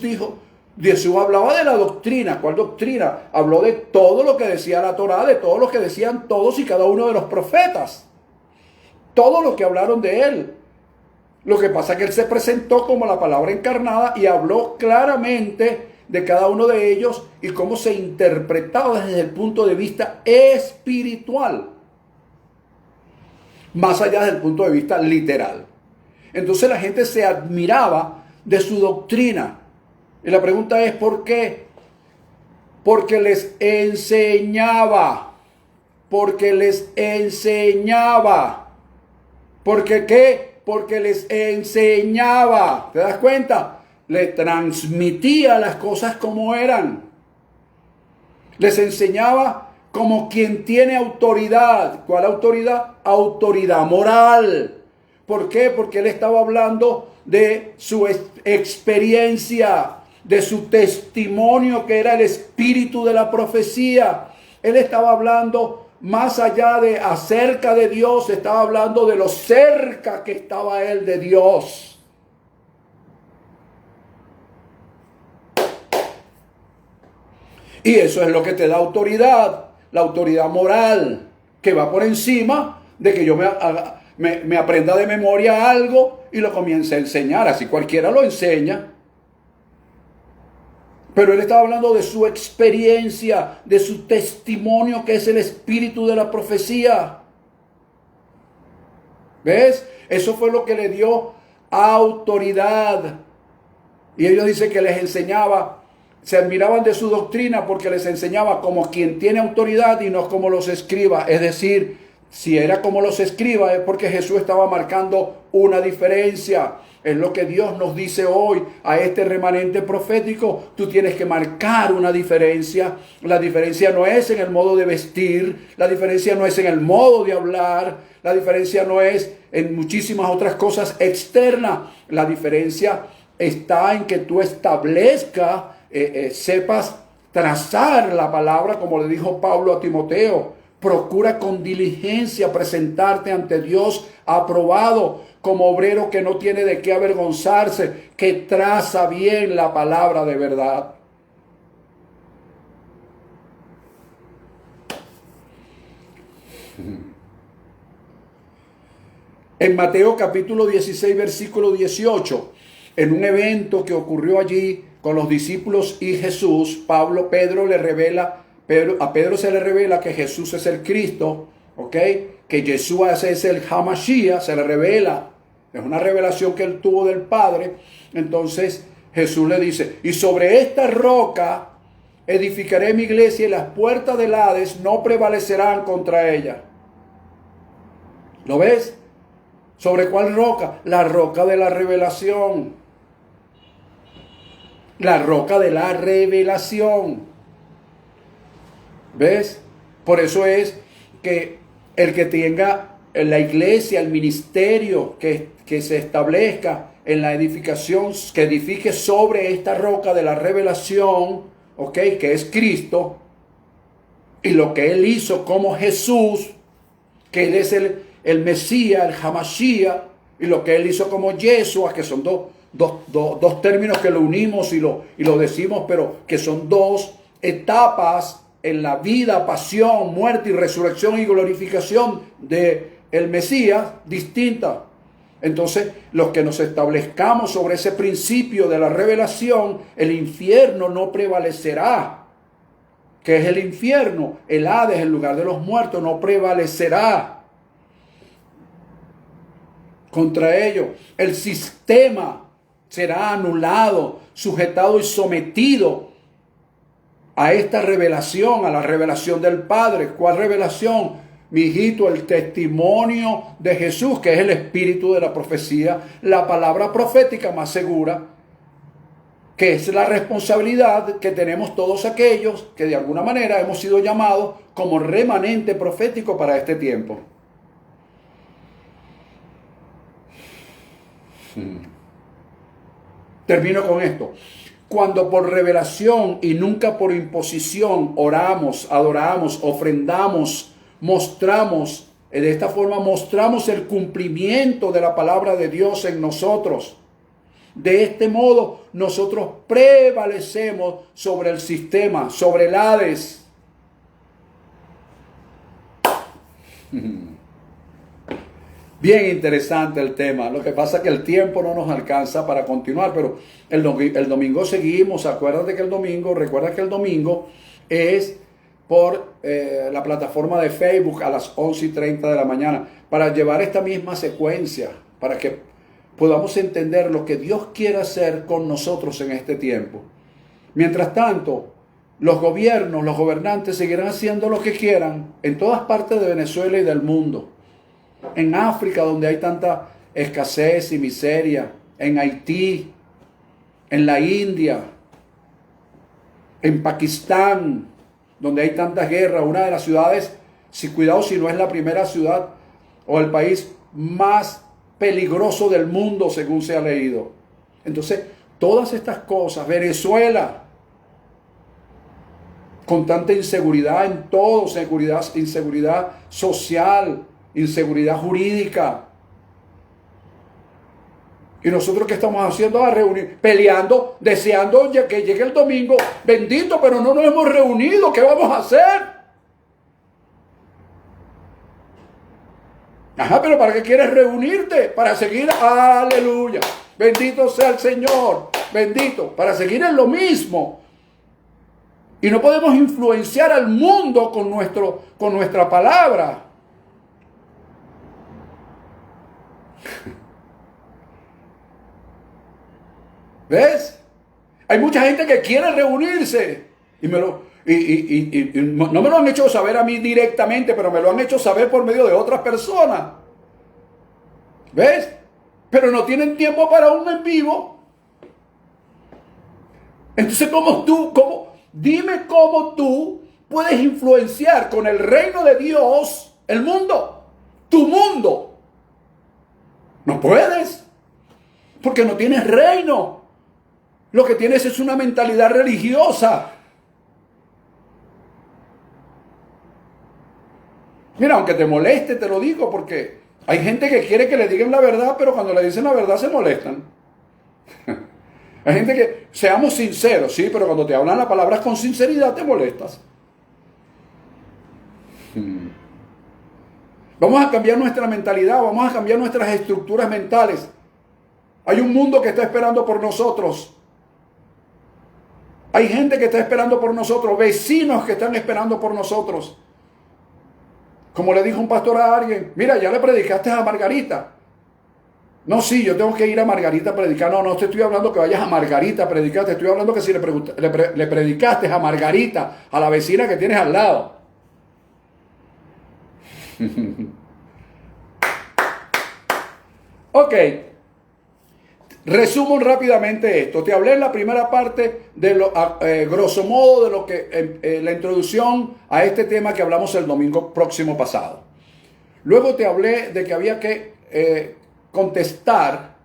hablaba de la doctrina. ¿Cuál doctrina? Habló de todo lo que decía la Torá, de todo lo que decían todos y cada uno de los profetas. Todo lo que hablaron de él. Lo que pasa es que él se presentó como la palabra encarnada y habló claramente de cada uno de ellos y cómo se interpretaba desde el punto de vista espiritual, más allá del punto de vista literal. Entonces la gente se admiraba de su doctrina. Y la pregunta es: ¿por qué? Porque les enseñaba. Porque les enseñaba. ¿Por qué qué? Porque les enseñaba. ¿Te das cuenta? Le transmitía las cosas como eran. Les enseñaba como quien tiene autoridad. ¿Cuál autoridad? Autoridad moral. ¿Por qué? Porque él estaba hablando de su experiencia, de su testimonio, que era el espíritu de la profecía. Él estaba hablando más allá de acerca de Dios, estaba hablando de lo cerca que estaba él de Dios. Y eso es lo que te da autoridad, la autoridad moral, que va por encima de que yo me aprenda de memoria algo y lo comience a enseñar. Así cualquiera lo enseña. Pero él estaba hablando de su experiencia, de su testimonio, que es el espíritu de la profecía. ¿Ves? Eso fue lo que le dio autoridad. Y ellos dicen que les enseñaba. Se admiraban de su doctrina porque les enseñaba como quien tiene autoridad y no como los escribas. Es decir, si era como los escribas es porque Jesús estaba marcando una diferencia. Es lo que Dios nos dice hoy a este remanente profético. Tú tienes que marcar una diferencia. La diferencia no es en el modo de vestir. La diferencia no es en el modo de hablar. La diferencia no es en muchísimas otras cosas externas. La diferencia está en que tú establezcas, sepas trazar la palabra, como le dijo Pablo a Timoteo. Procura con diligencia presentarte ante Dios aprobado, como obrero que no tiene de qué avergonzarse, que traza bien la palabra de verdad. En Mateo capítulo 16, versículo 18, en un evento que ocurrió allí con los discípulos y Jesús, a Pedro se le revela que Jesús es el Cristo, ¿ok? Que Yeshua es el Hamashiach, se le revela Es una revelación que él tuvo del Padre. Entonces Jesús le dice, y sobre esta roca edificaré mi iglesia y las puertas del Hades no prevalecerán contra ella. ¿Lo ves? ¿Sobre cuál roca? La roca de la revelación. La roca de la revelación. ¿Ves? Por eso es que el que tenga la iglesia, el ministerio que se establezca en la edificación, que edifique sobre esta roca de la revelación, ¿ok? Que es Cristo, y lo que Él hizo como Jesús, que Él es el Mesías, el Hamashiach, y lo que Él hizo como Yeshua, que son dos términos que lo unimos y lo decimos, pero que son dos etapas en la vida, pasión, muerte y resurrección y glorificación de el Mesías distintas. Entonces, los que nos establezcamos sobre ese principio de la revelación, el infierno no prevalecerá. ¿Qué es el infierno? El Hades, el lugar de los muertos, no prevalecerá contra ello. El sistema será anulado, sujetado y sometido a esta revelación, a la revelación del Padre. ¿Cuál revelación? Mi hijito, el testimonio de Jesús, que es el espíritu de la profecía, la palabra profética más segura, que es la responsabilidad que tenemos todos aquellos que de alguna manera hemos sido llamados como remanente profético para este tiempo. Termino con esto. Cuando por revelación y nunca por imposición oramos, adoramos, ofrendamos, mostramos, de esta forma mostramos el cumplimiento de la palabra de Dios en nosotros. De este modo nosotros prevalecemos sobre el sistema, sobre el Hades. Bien interesante el tema. Lo que pasa es que el tiempo no nos alcanza para continuar, pero el domingo seguimos. Recuerda que el domingo es por la plataforma de Facebook a las 11:30 de la mañana para llevar esta misma secuencia, para que podamos entender lo que Dios quiere hacer con nosotros en este tiempo. Mientras tanto, los gobiernos, los gobernantes seguirán haciendo lo que quieran en todas partes de Venezuela y del mundo. En África, donde hay tanta escasez y miseria, en Haití, en la India, en Pakistán, donde hay tantas guerras, una de las ciudades, cuidado si no es la primera ciudad o el país más peligroso del mundo, según se ha leído. Entonces, todas estas cosas, Venezuela, con tanta inseguridad en todo, inseguridad social, inseguridad jurídica. ¿Y nosotros qué estamos haciendo? A reunir, peleando, deseando que llegue el domingo. Bendito, pero no nos hemos reunido. ¿Qué vamos a hacer? Ajá, pero ¿para qué quieres reunirte? Para seguir, aleluya. Bendito sea el Señor. Bendito, para seguir en lo mismo. Y no podemos influenciar al mundo con nuestra palabra. ¿Ves? Hay mucha gente que quiere reunirse y no me lo han hecho saber a mí directamente, pero me lo han hecho saber por medio de otras personas. ¿Ves? Pero no tienen tiempo para un en vivo. Entonces, dime cómo tú puedes influenciar con el reino de Dios el mundo, tu mundo. No puedes, porque no tienes reino. Lo que tienes es una mentalidad religiosa. Mira, aunque te moleste, te lo digo, porque hay gente que quiere que le digan la verdad, pero cuando le dicen la verdad se molestan. Hay gente que, seamos sinceros, sí, pero cuando te hablan las palabras con sinceridad te molestas. Vamos a cambiar nuestra mentalidad, vamos a cambiar nuestras estructuras mentales. Hay un mundo que está esperando por nosotros. Hay gente que está esperando por nosotros, vecinos que están esperando por nosotros. Como le dijo un pastor a alguien, mira, ya le predicaste a Margarita. No, sí, yo tengo que ir a Margarita a predicar. No, no te estoy hablando que vayas a Margarita a predicar. Te estoy hablando que si le predicaste a Margarita, a la vecina que tienes al lado. Ok. Resumo rápidamente esto. Te hablé en la primera parte de grosso modo de lo que la introducción a este tema que hablamos el domingo próximo pasado. Luego te hablé de que había que contestar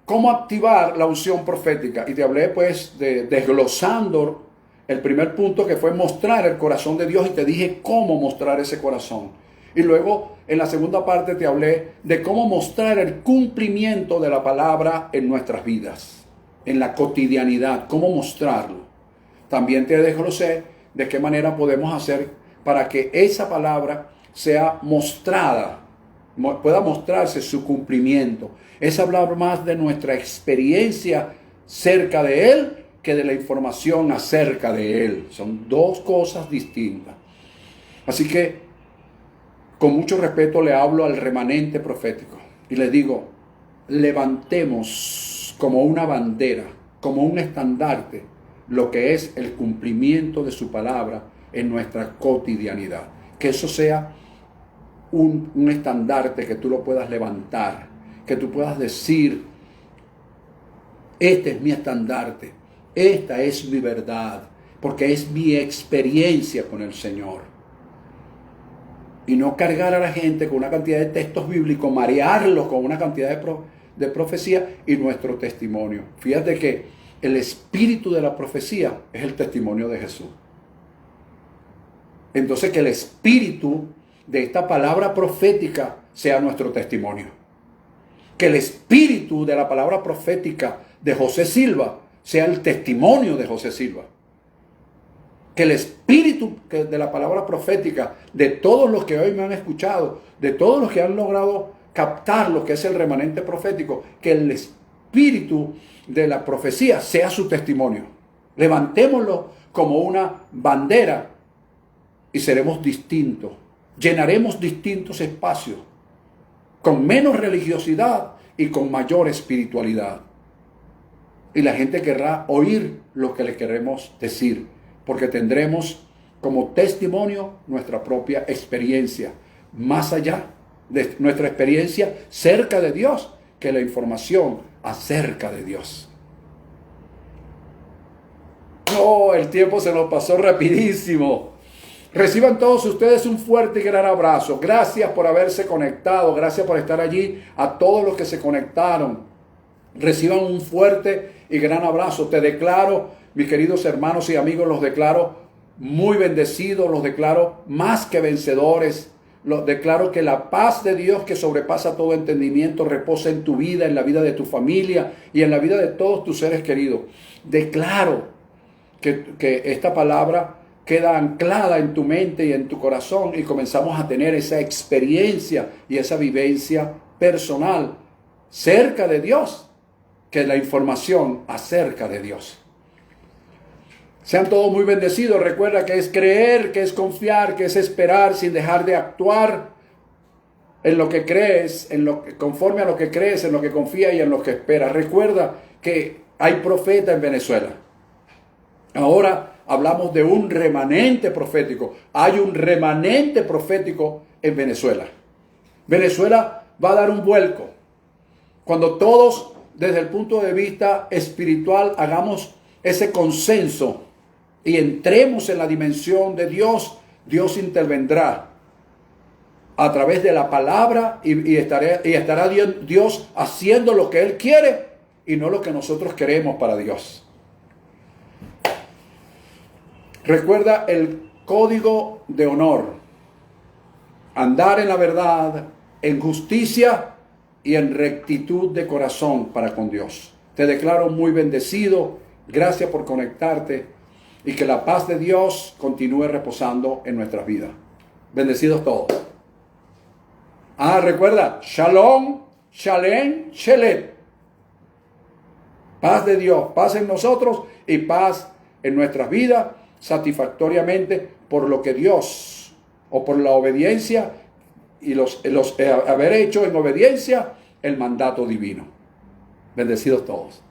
cómo activar la unción profética y te hablé pues de desglosando el primer punto, que fue mostrar el corazón de Dios, y te dije cómo mostrar ese corazón. Y luego en la segunda parte te hablé de cómo mostrar el cumplimiento de la palabra en nuestras vidas, en la cotidianidad, cómo mostrarlo. También te desglosé de qué manera podemos hacer para que esa palabra sea mostrada, pueda mostrarse su cumplimiento. Es hablar más de nuestra experiencia cerca de Él que de la información acerca de Él. Son dos cosas distintas. Así que con mucho respeto le hablo al remanente profético y le digo, levantemos como una bandera, como un estandarte, lo que es el cumplimiento de su palabra en nuestra cotidianidad. Que eso sea un estandarte que tú lo puedas levantar, que tú puedas decir, este es mi estandarte, esta es mi verdad, porque es mi experiencia con el Señor. Y no cargar a la gente con una cantidad de textos bíblicos, marearlos con una cantidad de profecía y nuestro testimonio. Fíjate que el espíritu de la profecía es el testimonio de Jesús. Entonces que el espíritu de esta palabra profética sea nuestro testimonio. Que el espíritu de la palabra profética de José Silva sea el testimonio de José Silva. Que el espíritu de la palabra profética de todos los que hoy me han escuchado, de todos los que han logrado captar lo que es el remanente profético, que el espíritu de la profecía sea su testimonio. Levantémoslo como una bandera y seremos distintos. Llenaremos distintos espacios con menos religiosidad y con mayor espiritualidad. Y la gente querrá oír lo que le queremos decir, porque tendremos como testimonio nuestra propia experiencia, más allá de nuestra experiencia cerca de Dios, que la información acerca de Dios. Oh, el tiempo se nos pasó rapidísimo. Reciban todos ustedes un fuerte y gran abrazo. Gracias por haberse conectado, gracias por estar allí. A todos los que se conectaron, reciban un fuerte y gran abrazo. Te declaro, mis queridos hermanos y amigos, los declaro muy bendecidos, los declaro más que vencedores. Los declaro que la paz de Dios, que sobrepasa todo entendimiento, reposa en tu vida, en la vida de tu familia y en la vida de todos tus seres queridos. Declaro que esta palabra queda anclada en tu mente y en tu corazón y comenzamos a tener esa experiencia y esa vivencia personal cerca de Dios, que la información acerca de Dios. Sean todos muy bendecidos. Recuerda que es creer, que es confiar, que es esperar sin dejar de actuar en lo que crees, conforme a lo que crees, en lo que confías y en lo que esperas. Recuerda que hay profeta en Venezuela. Ahora hablamos de un remanente profético. Hay un remanente profético en Venezuela. Venezuela va a dar un vuelco. Cuando todos, desde el punto de vista espiritual, hagamos ese consenso y entremos en la dimensión de Dios, Dios intervendrá a través de la palabra y estará Dios haciendo lo que Él quiere y no lo que nosotros queremos para Dios. Recuerda el código de honor: andar en la verdad, en justicia y en rectitud de corazón para con Dios. Te declaro muy bendecido. Gracias por conectarte y que la paz de Dios continúe reposando en nuestras vidas. Bendecidos todos. Recuerda, Shalom, Shalem, Shelet. Paz de Dios, paz en nosotros y paz en nuestras vidas, satisfactoriamente por lo que Dios, o por la obediencia y los haber hecho en obediencia el mandato divino. Bendecidos todos.